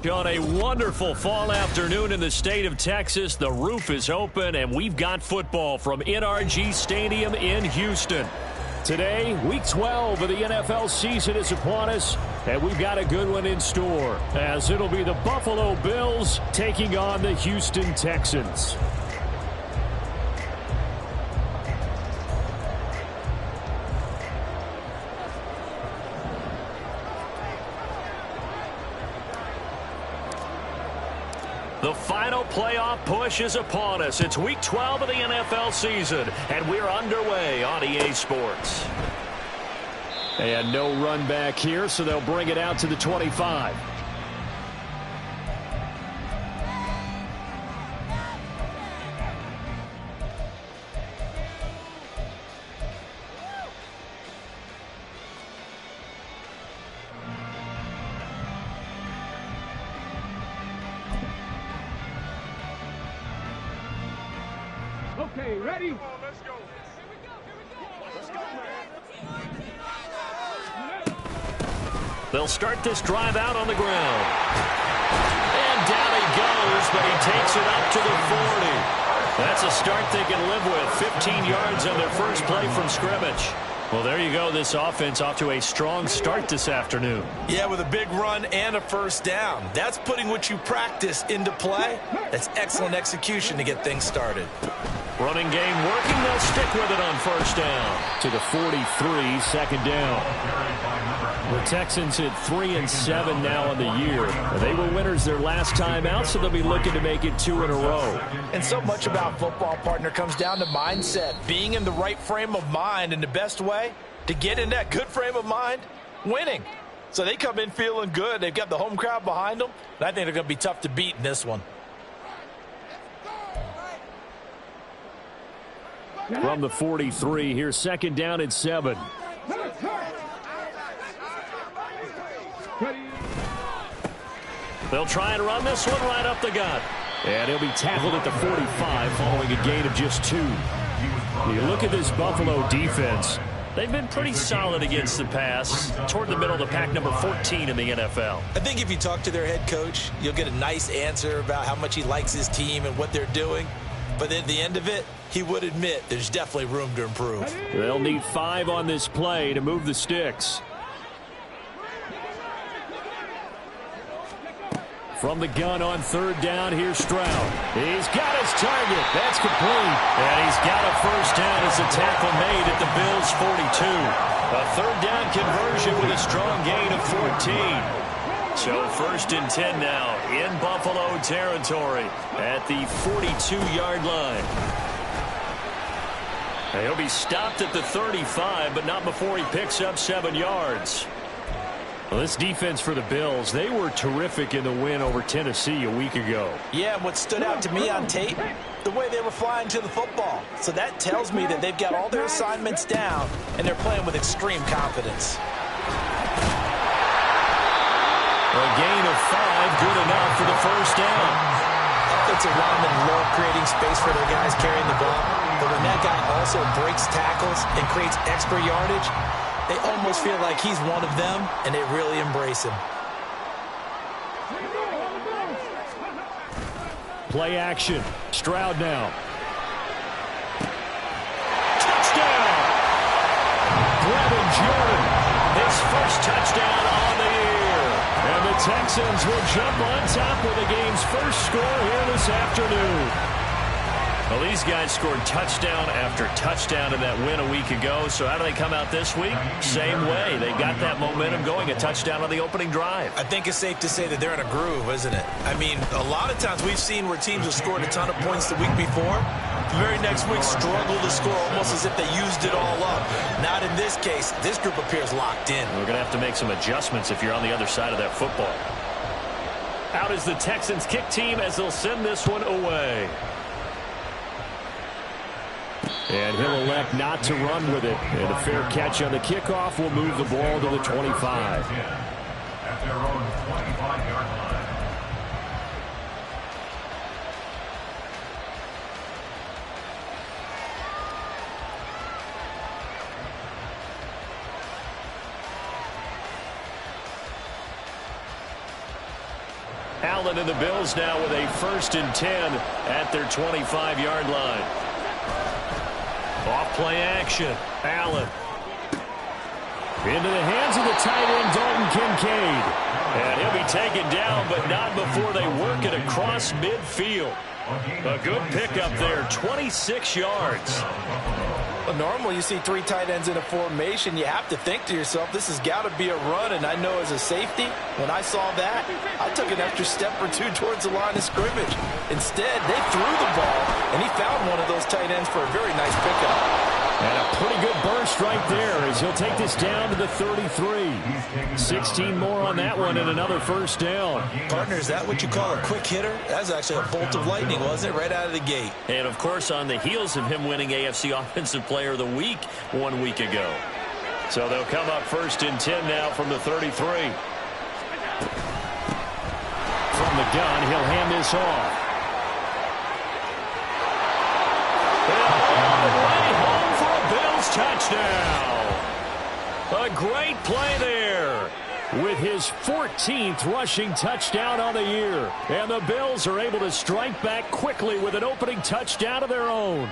On a wonderful fall afternoon in the state of Texas, the roof is open, and we've got football from NRG Stadium in Houston. Today, Week 12 of the NFL season is upon us, and we've got a good one in store, as it'll be the Buffalo Bills taking on the Houston Texans. The final playoff push is upon us. It's Week 12 of the NFL season, and we're underway on EA Sports. And no run back here, so they'll bring it out to the 25. Okay, ready? Let's go. Let's go, man. They'll start this drive out on the ground. And down he goes, but he takes it up to the 40. That's a start they can live with. 15 yards on their first play from scrimmage. Well, there you go. This offense off to a strong start this afternoon. Yeah, with a big run and a first down. That's putting what you practice into play. That's excellent execution to get things started. Running game working. They'll stick with it on first down. To the 43, second down. The Texans hit 3-7 now in the year. They were winners their last time out, so they'll be looking to make it 2 in a row. And so much about football, partner, comes down to mindset. Being in the right frame of mind, and the best way to get in that good frame of mind, winning. So they come in feeling good. They've got the home crowd behind them, and I think they're going to be tough to beat in this one. From the 43, here's second down and 7. They'll try and run this one right up the gut. And he'll be tackled at the 45 following a gain of just 2. You look at this Buffalo defense. They've been pretty solid against the pass. Toward the middle of the pack, number 14 in the NFL. I think if you talk to their head coach, you'll get a nice answer about how much he likes his team and what they're doing. But at the end of it, he would admit there's definitely room to improve. They'll need 5 on this play to move the sticks. From the gun on third down, here's Stroud. He's got his target. That's complete. And he's got a first down as a tackle made at the Bills' 42. A third down conversion with a strong gain of 14. So first and 10 now in Buffalo territory at the 42-yard line. And he'll be stopped at the 35, but not before he picks up 7 yards. Well, this defense for the Bills, they were terrific in the win over Tennessee a week ago. Yeah, and what stood out to me on tape, the way they were flying to the football. So that tells me that they've got all their assignments down, and they're playing with extreme confidence. A gain of 5, good enough for the first down. Offensive linemen love creating space for their guys carrying the ball, but when that guy also breaks tackles and creates extra yardage, they almost feel like he's one of them, and they really embrace him. Play action. Stroud now. Touchdown! Brevin Jordan, his first touchdown on the year. And the Texans will jump on top with the game's first score here this afternoon. Well, these guys scored touchdown after touchdown in that win a week ago. So how do they come out this week? Same way. They got that momentum going, a touchdown on the opening drive. I think it's safe to say that they're in a groove, isn't it? I mean, a lot of times we've seen where teams have scored a ton of points the week before. The very next week struggle to score almost as if they used it all up. Not in this case. This group appears locked in. We're going to have to make some adjustments if you're on the other side of that football. Out is the Texans kick team as they'll send this one away. And he'll elect not to run with it. And a fair catch on the kickoff will move the ball to the 25. At their own 25-yard line. Allen and the Bills now with a 1st and 10 at their 25-yard line. Off play action. Allen. Into the hands of the tight end, Dalton Kincaid. And he'll be taken down, but not before they work it across midfield. A good pickup there, 26 yards. Well, normally you see 3 tight ends in a formation. You have to think to yourself, this has got to be a run. And I know as a safety, when I saw that, I took an extra step or 2 towards the line of scrimmage. Instead, they threw the ball, and he found one of those tight ends for a very nice pickup. And a pretty good burst right there as he'll take this down to the 33. 16 more on that one and another 1st down. Partner, is that what you call a quick hitter? That was actually a bolt of lightning, wasn't it? Right out of the gate. And, of course, on the heels of him winning AFC Offensive Player of the Week 1 week ago. So they'll come up 1st and 10 now from the 33. From the gun, he'll hand this off. Touchdown. A great play there with his 14th rushing touchdown on the year. And the Bills are able to strike back quickly with an opening touchdown of their own.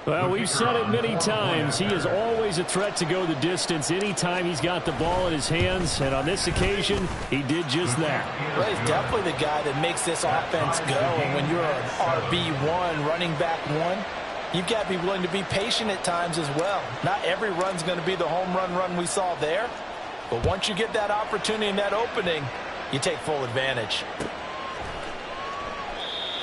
Well, we've said it many times. He is always a threat to go the distance anytime he's got the ball in his hands. And on this occasion, he did just that. Well, he's definitely the guy that makes this offense go. And when you're an RB1, running back 1, you've got to be willing to be patient at times as well. Not every run's going to be the home run we saw there. But once you get that opportunity and that opening, you take full advantage.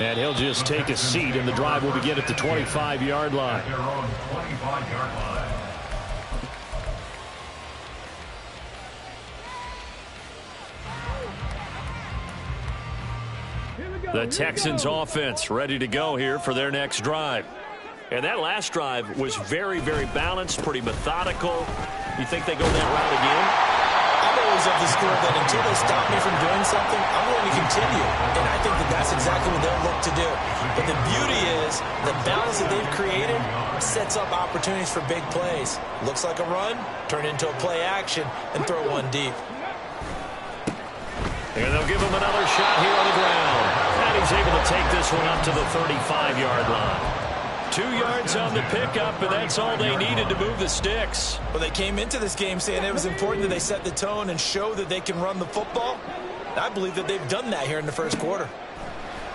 And he'll just take a seat, and the drive will begin at the 25-yard line. At their own 25-yard line. The Texans offense ready to go here for their next drive. And that last drive was very, very balanced, pretty methodical. You think they go that route again? I'm always of the school that until they stop me from doing something, I'm going to continue. And I think that that's exactly what they'll look to do. But the beauty is the balance that they've created sets up opportunities for big plays. Looks like a run, turn into a play action, and throw one deep. And they'll give him another shot here on the ground. And he's able to take this one up to the 35-yard line. 2 yards on the pickup, and that's all they needed to move the sticks. Well, they came into this game saying it was important that they set the tone and show that they can run the football. And I believe that they've done that here in the 1st quarter.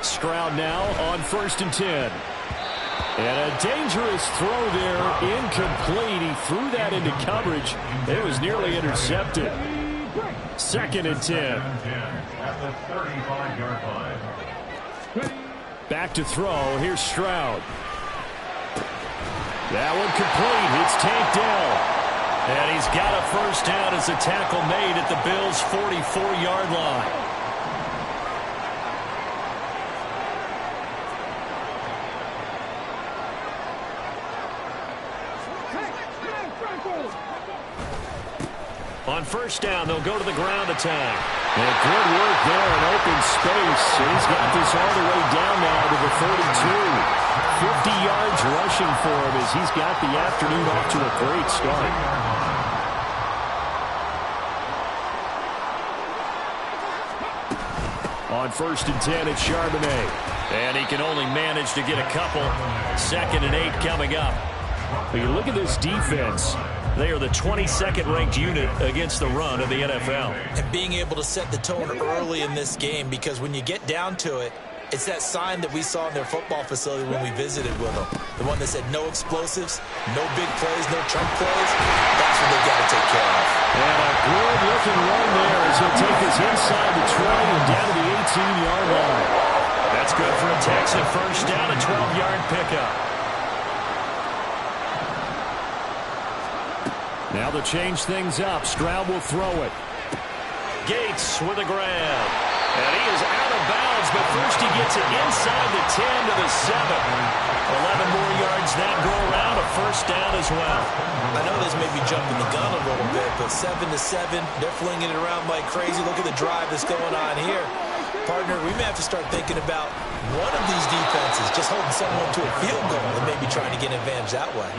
Stroud now on 1st and 10. And a dangerous throw there, incomplete. He threw that into coverage. It was nearly intercepted. 2nd and 10. At the 35-yard line. Back to throw. Here's Stroud. That one complete. It's Tank Dell. And he's got a 1st down as a tackle made at the Bills' 44-yard line. On 1st down, they'll go to the ground attack. And good work there in open space. And he's got this all the way down now to the 32. 50 yards rushing for him as he's got the afternoon off to a great start. On 1st and 10, it's Charbonnet. And he can only manage to get a couple. 2nd and 8 coming up. But you look at this defense. They are the 22nd ranked unit against the run of the NFL. And being able to set the tone early in this game, because when you get down to it, it's that sign that we saw in their football facility when we visited with them. The one that said no explosives, no big plays, no chunk plays. That's what they've got to take care of. And a good-looking run there as he'll take this inside the 20 and down to the 18-yard line. That's good for a Texan 1st down, a 12-yard pickup. Now they'll change things up. Stroud will throw it. Gates with a grab. And he is out of bounds, but first he gets it inside the 10 to the 7. 11 more yards that go around, a 1st down as well. I know this may be jumping the gun a little bit, but 7 to 7, they're flinging it around like crazy. Look at the drive that's going on here. Partner, we may have to start thinking about one of these defenses just holding someone to a field goal and maybe trying to get an advantage that way.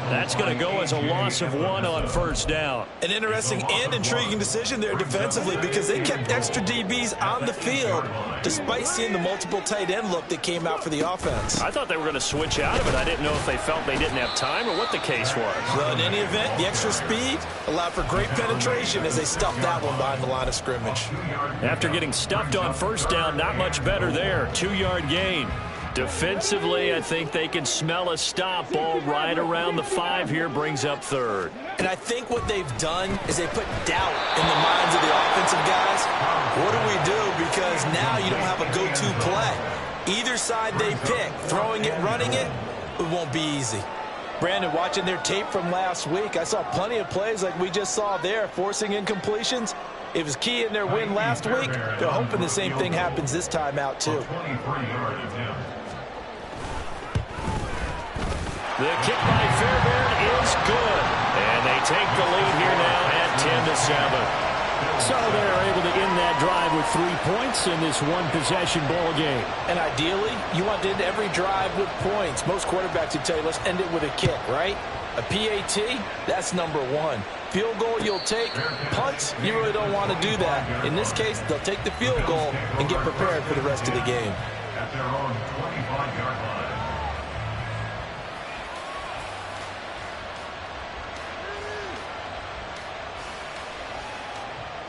That's going to go as a loss of 1 on first down. An interesting and intriguing decision there defensively because they kept extra DBs on the field despite seeing the multiple tight end look that came out for the offense. I thought they were going to switch out of it. I didn't know if they felt they didn't have time or what the case was. Well, in any event, the extra speed allowed for great penetration as they stuffed that one behind the line of scrimmage. After getting stuffed on first down, not much better there. 2-yard gain. Defensively, I think they can smell a stop. Ball right around the 5 here, brings up third. And I think what they've done is they put doubt in the minds of the offensive guys. What do we do? Because now you don't have a go-to play. Either side they pick, throwing it, running it, it won't be easy. Brandon, watching their tape from last week, I saw plenty of plays like we just saw there, forcing incompletions. It was key in their win last week. They're hoping the same thing happens this time out, too. The kick by Fairbairn is good. And they take the lead here now at 10-7. So they're able to end that drive with 3 points in this one-possession ball game. And ideally, you want to end every drive with points. Most quarterbacks would tell you, let's end it with a kick, right? A PAT, that's number 1. Field goal you'll take. Punts, you really don't want to do that. In this case, they'll take the field goal and get prepared for the rest of the game. At their own 25-yard line.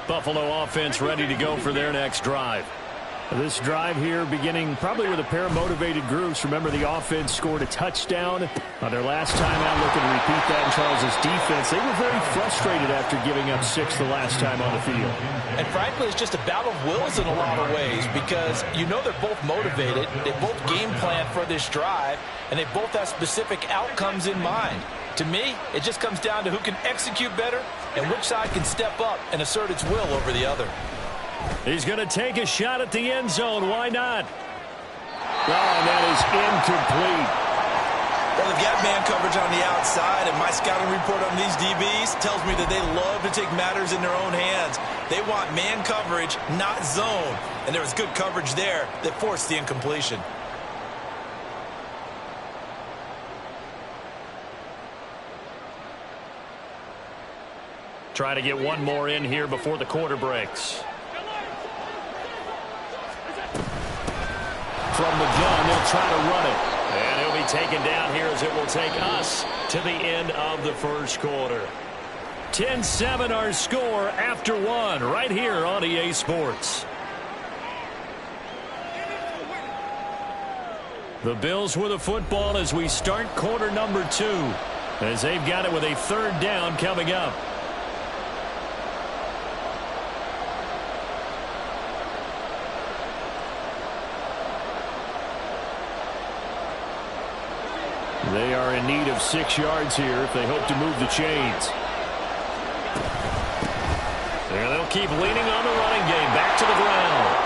Buffalo offense ready to go for their next drive. This drive here beginning probably with a pair of motivated groups. Remember, the offense scored a touchdown on their last time out. Looking to repeat that in Charles' defense. They were very frustrated after giving up 6 the last time on the field. And frankly, it's just a battle of wills in a lot of ways because you know they're both motivated. They both game plan for this drive, and they both have specific outcomes in mind. To me, it just comes down to who can execute better and which side can step up and assert its will over the other. He's going to take a shot at the end zone. Why not? Oh, and that is incomplete. Well, they've got man coverage on the outside, and my scouting report on these DBs tells me that they love to take matters in their own hands. They want man coverage, not zone. And there was good coverage there that forced the incompletion. Try to get one more in here before the quarter breaks. From the gun, they'll try to run it. And he'll be taken down here as it will take us to the end of the first quarter. 10-7 our score after 1 right here on EA Sports. The Bills with the football as we start quarter number 2. As they've got it with a 3rd down coming up. They are in need of 6 yards here if they hope to move the chains. And they'll keep leaning on the running game. Back to the ground.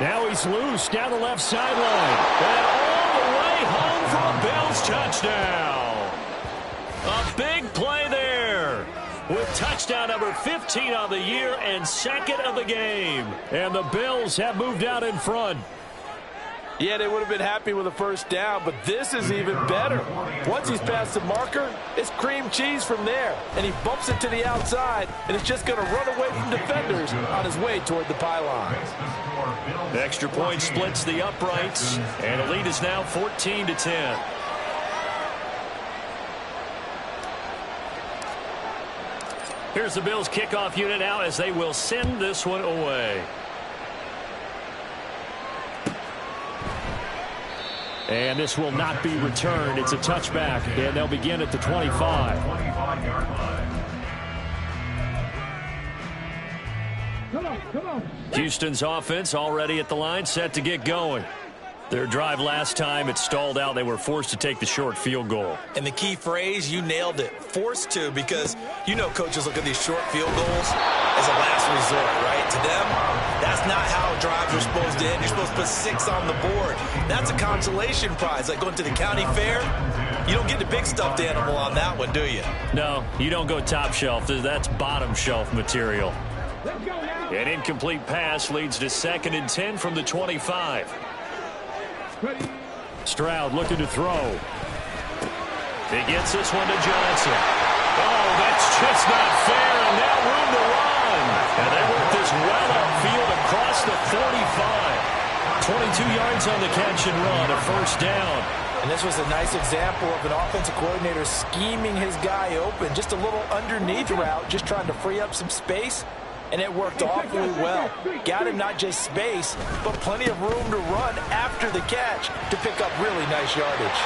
Now he's loose down the left sideline. And all the way home for a Bills touchdown. A big play there. With touchdown number 15 on the year and 2nd of the game. And the Bills have moved out in front. Yeah, they would have been happy with a 1st down, but this is even better. Once he's past the marker, it's cream cheese from there. And he bumps it to the outside, and it's just going to run away from defenders on his way toward the pylon. The extra point splits the uprights, and the lead is now 14-10. Here's the Bills kickoff unit out as they will send this one away. And this will not be returned. It's a touchback, and they'll begin at the 25. 25-yard line. Come on. Houston's offense already at the line, set to get going. Their drive last time, it stalled out. They were forced to take the short field goal. And the key phrase, you nailed it, forced to, because you know coaches look at these short field goals as a last resort, right? To them, that's not how drives are supposed to end. You're supposed to put 6 on the board. That's a consolation prize, like going to the county fair. You don't get the big stuffed animal on that one, do you? No, you don't go top shelf. That's bottom shelf material. Let's go now. An incomplete pass leads to 2nd and 10 from the 25. Stroud looking to throw. He gets this one to Johnson. Oh, that's just not fair, and now room to run. And they work this well upfield across the 45. 22 yards on the catch and run, a first down. And this was a nice example of an offensive coordinator scheming his guy open. Just a little underneath route, just trying to free up some space. And it worked awfully well. Got him not just space, but plenty of room to run after the catch to pick up really nice yardage.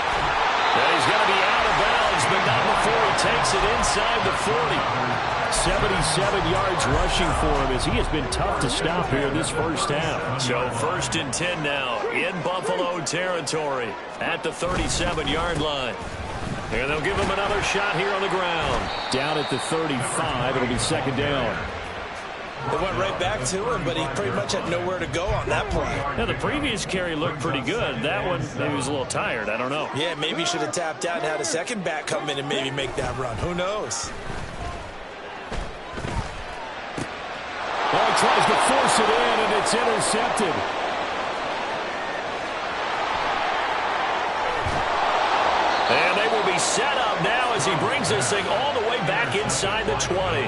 Well, he's going to be out of bounds, but not before he takes it inside the 40. 77 yards rushing for him as he has been tough to stop here this first half. So 1st and 10 now in Buffalo territory at the 37-yard line. And they'll give him another shot here on the ground. Down at the 35, it'll be 2nd down. They went right back to him, but he pretty much had nowhere to go on that play. Now, the previous carry looked pretty good. That one, maybe he was a little tired. I don't know. Yeah, maybe he should have tapped out and had a second back come in and maybe make that run. Who knows? Well, he tries to force it in, and it's intercepted. And they will be set up now as he brings this thing all the way back inside the 20.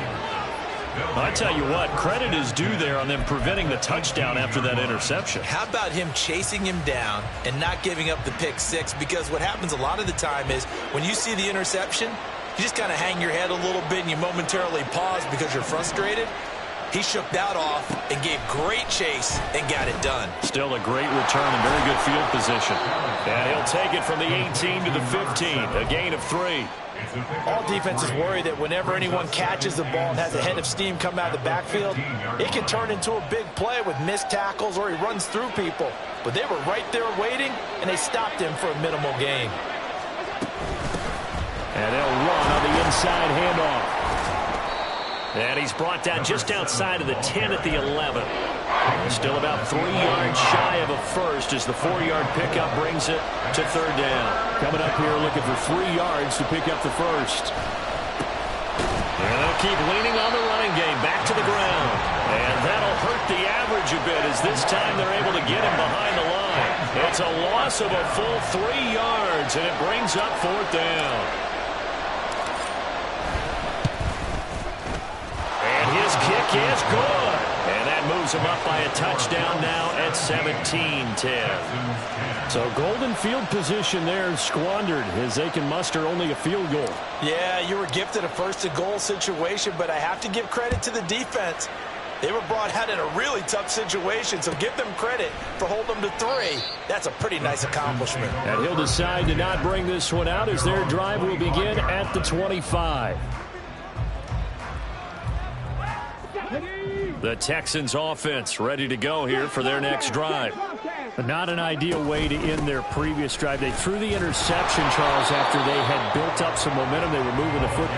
I tell you what, credit is due there on them preventing the touchdown after that interception. How about him chasing him down and not giving up the pick six? Because what happens a lot of the time is when you see the interception, you just kind of hang your head a little bit and you momentarily pause because you're frustrated. He shook that off and gave great chase and got it done. Still a great return and very good field position. And he'll take it from the 18 to the 15, a gain of 3. All defenses worry that whenever anyone catches the ball and has a head of steam come out of the backfield, it can turn into a big play with missed tackles or he runs through people. But they were right there waiting, and they stopped him for a minimal gain. And they'll run on the inside handoff. And he's brought down just outside of the 10 at the 11. Still about 3 yards shy of a first as the 4-yard pickup brings it to 3rd down. Coming up here looking for 3 yards to pick up the first. And they'll keep leaning on the running game back to the ground. And that'll hurt the average a bit as this time they're able to get him behind the line. It's a loss of a full 3 yards, and it brings up 4th down. And his kick is good. And that moves him up by a touchdown now at 17-10. So golden field position there squandered as they can muster only a field goal. Yeah, you were gifted a first-and-goal situation, but I have to give credit to the defense. They were brought out in a really tough situation, so give them credit for holding them to 3. That's a pretty nice accomplishment. And he'll decide to not bring this one out as their drive will begin at the 25. The Texans offense ready to go here for their next drive. Not an ideal way to end their previous drive. They threw the interception, Charles, after they had built up some momentum. They were moving the football.